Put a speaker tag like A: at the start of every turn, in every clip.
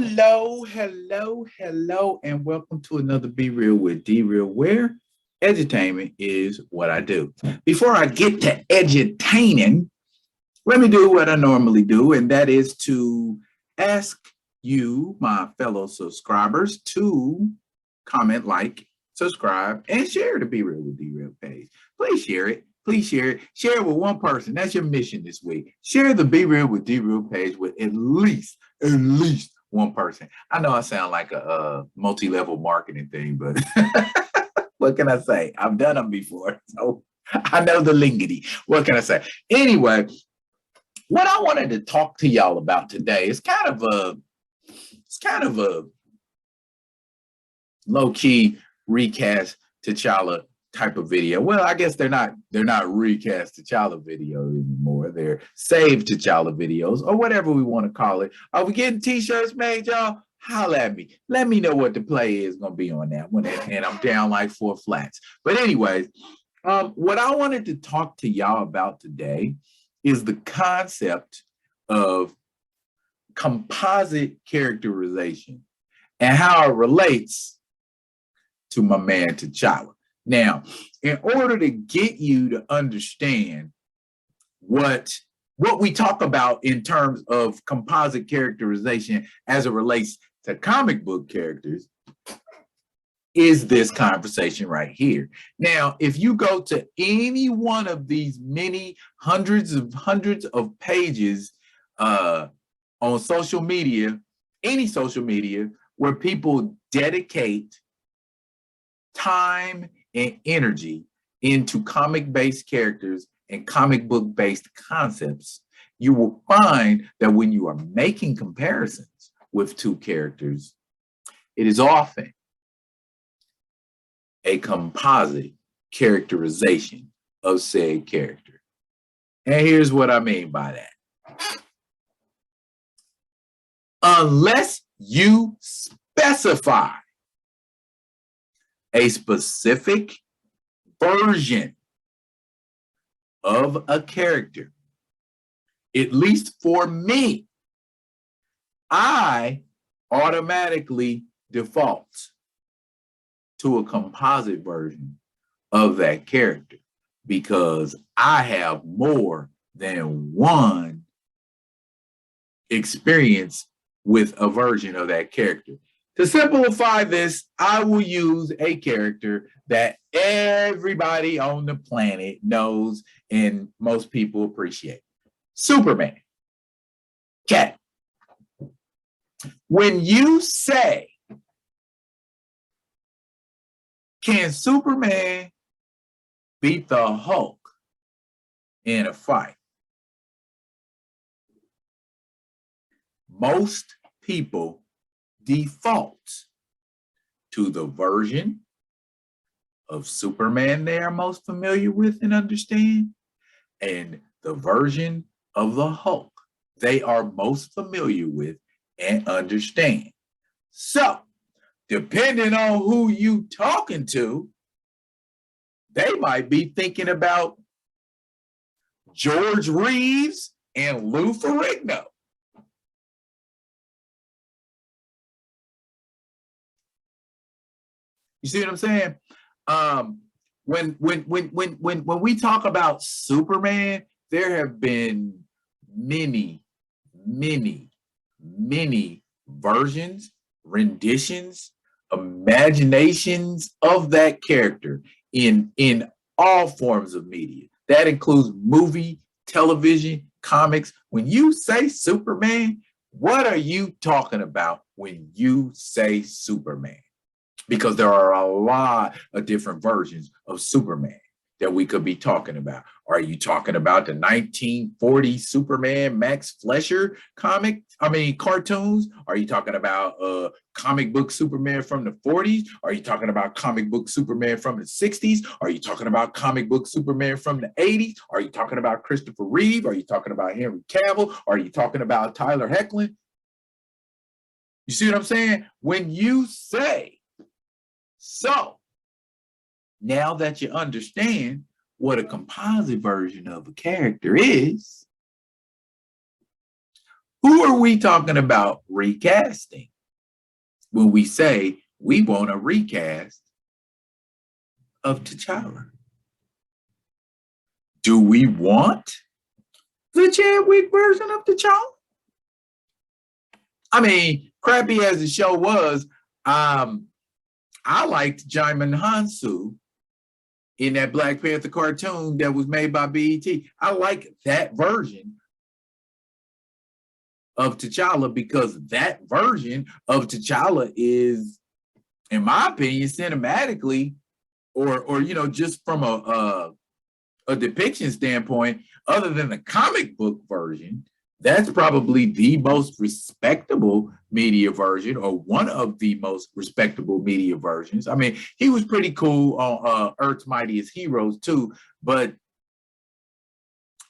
A: Hello, and welcome to another Be Real with D Real, where edutainment is what I do. Before I get to edutaining, let me do what I normally do, and that is to ask you, my fellow subscribers, to comment, like, subscribe, and share the Be Real with D Real page. Please share it. Please share it. Share it with one person. That's your mission this week. Share the Be Real with D Real page with at least one person. I know I sound like a multi-level marketing thing, but what can I say? I've done them before, so I know the lingity. What can I say? Anyway, what I wanted to talk to y'all about today is kind of a low-key recast T'Challa type of video. Well, I guess they're not recast T'Challa videos anymore. They're saved T'Challa videos, or whatever we want to call it. Are we getting t-shirts made, y'all? Holla at me. Let me know what the play is going to be on that one, and I'm down like 4 flats. But anyways, what I wanted to talk to y'all about today is the concept of composite characterization and how it relates to my man T'Challa. Now, in order to get you to understand what we talk about in terms of composite characterization as it relates to comic book characters, is this conversation right here. Now, if you go to any one of these many hundreds of pages on social media, any social media where people dedicate time and energy into comic-based characters and comic book-based concepts, you will find that when you are making comparisons with two characters, it is often a composite characterization of said character. And here's what I mean by that. Unless you specify a specific version of a character, at least for me, I automatically default to a composite version of that character because I have more than one experience with a version of that character. To simplify this, I will use a character that everybody on the planet knows and most people appreciate. Superman. Okay. When you say, can Superman beat the Hulk in a fight? Most people default to the version of Superman they are most familiar with and understand, and the version of the Hulk they are most familiar with and understand. So, depending on who you talking to, they might be thinking about George Reeves and Lou Ferrigno. You see what I'm saying? When we talk about Superman, there have been many versions, renditions, imaginations of that character in all forms of media. That includes movie, television, comics. When you say Superman, what are you talking about when you say Superman? Because there are a lot of different versions of Superman that we could be talking about. Are you talking about the 1940 Superman Max Fleischer cartoons? Are you talking about comic book Superman from the 40s? Are you talking about comic book Superman from the 60s? Are you talking about comic book Superman from the 80s? Are you talking about Christopher Reeve? Are you talking about Henry Cavill? Are you talking about Tyler Hoechlin? You see what I'm saying? When you say, so, now that you understand what a composite version of a character is, who are we talking about recasting? when we say we want a recast of T'Challa? Do we want the Chadwick version of T'Challa? I mean, crappy as the show was, I liked Jaimin Hansu in that Black Panther cartoon that was made by BET. I like that version of T'Challa because that version of T'Challa is, in my opinion, cinematically, or you know, just from a depiction standpoint, other than the comic book version, that's probably the most respectable media version, or one of the most respectable media versions. I mean, he was pretty cool on Earth's Mightiest Heroes too, but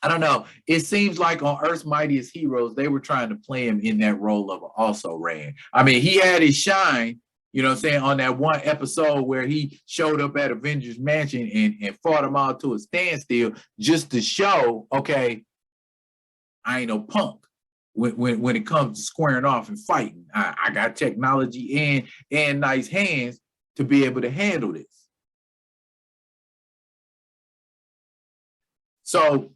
A: I don't know. It seems like on Earth's Mightiest Heroes, they were trying to play him in that role of also ran. I mean, he had his shine, you know what I'm saying, on that one episode where he showed up at Avengers Mansion and fought them all to a standstill just to show, okay, I ain't no punk when it comes to squaring off and fighting. I got technology and nice hands to be able to handle this. So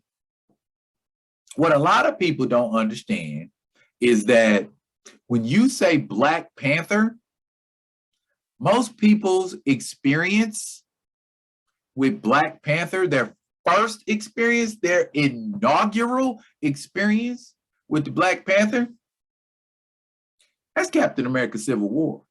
A: what a lot of people don't understand is that when you say Black Panther, most people's experience with Black Panther, their first experience, their inaugural experience with the Black Panther, that's Captain America Civil War.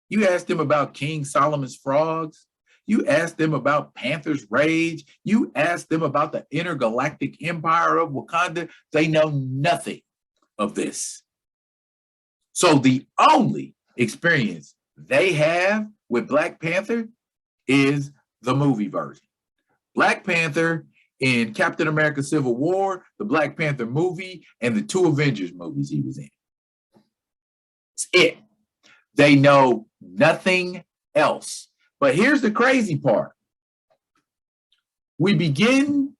A: You ask them about King Solomon's frogs. You ask them about Panther's Rage. You ask them about the intergalactic empire of Wakanda. They know nothing of this. So the only experience they have with Black Panther is the movie version. Black Panther in Captain America Civil War, the Black Panther movie, and the 2 Avengers movies he was in. It's it. They know nothing else. But here's the crazy part. We begin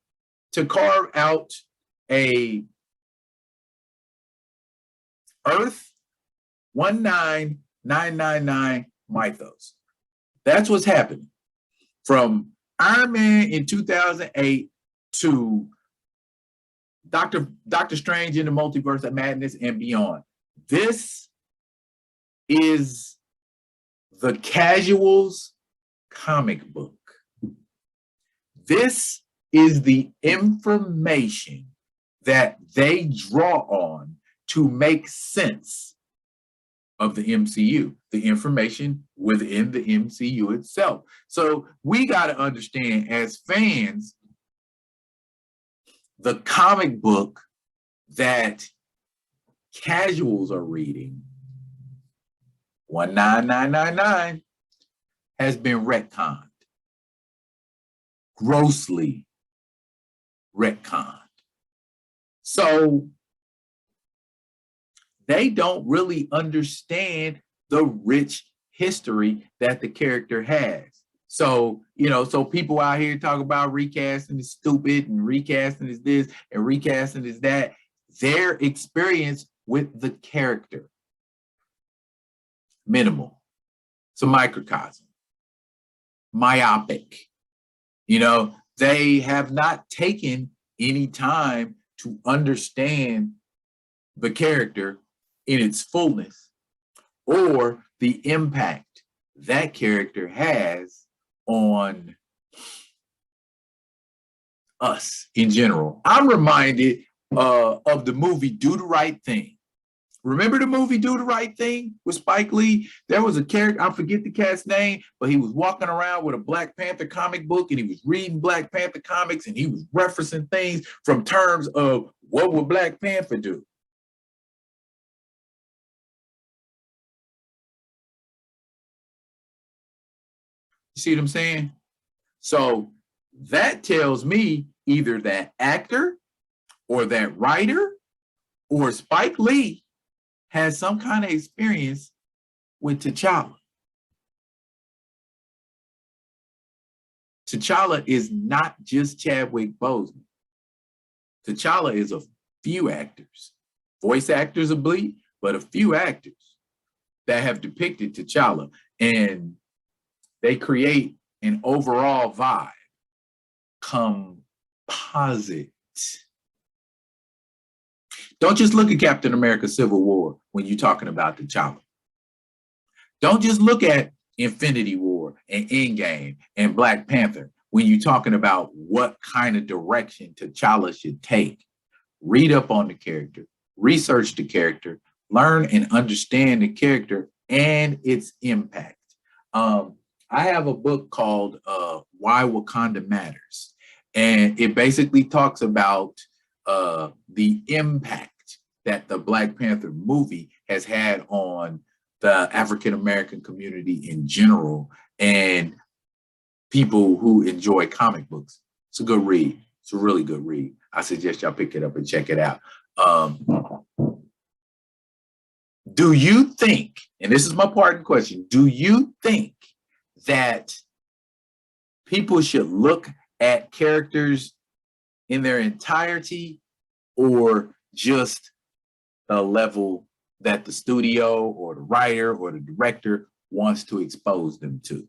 A: to carve out a Earth 19999 mythos. That's what's happening. From Iron Man in 2008 to Doctor Strange in the Multiverse of Madness and beyond. This is the casual's comic book. This is the information that they draw on to make sense of the MCU, the information within the MCU itself. So we got to understand as fans, the comic book that casuals are reading, 19999, has been retconned, grossly retconned. So they don't really understand the rich history that the character has. So, you know, so people out here talk about recasting is stupid and recasting is this and recasting is that. Their experience with the character, minimal. It's a microcosm, myopic. You know, they have not taken any time to understand the character in its fullness or the impact that character has on us in general. I'm reminded of the movie Do the Right Thing. Remember the movie Do the Right Thing with Spike Lee? There was a character, I forget the cat's name, but he was walking around with a Black Panther comic book and he was reading Black Panther comics and he was referencing things from terms of what would Black Panther do? You see what I'm saying? So that tells me either that actor or that writer or Spike Lee has some kind of experience with T'Challa. T'Challa is not just Chadwick Boseman. T'Challa is a few actors. Voice actors are bleak, but a few actors. that have depicted T'Challa, and they create an overall vibe. Composite. Don't just look at Captain America Civil War when you're talking about T'Challa. Don't just look at Infinity War and Endgame and Black Panther when you're talking about what kind of direction T'Challa should take. Read up on the character, research the character, learn and understand the character and its impact. I have a book called Why Wakanda Matters, and it basically talks about the impact that the Black Panther movie has had on the African-American community in general and people who enjoy comic books. It's a good read. It's a really good read. I suggest y'all pick it up and check it out. Do you think, and this is my parting question, do you think that people should look at characters in their entirety or just a level that the studio or the writer or the director wants to expose them to?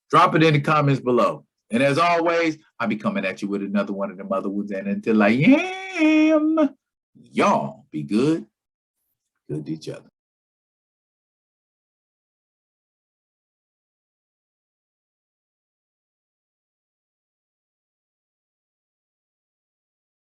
A: Drop it in the comments below. And as always, I'll be coming at you with another one of them other ones. And until I am, y'all be good to each other.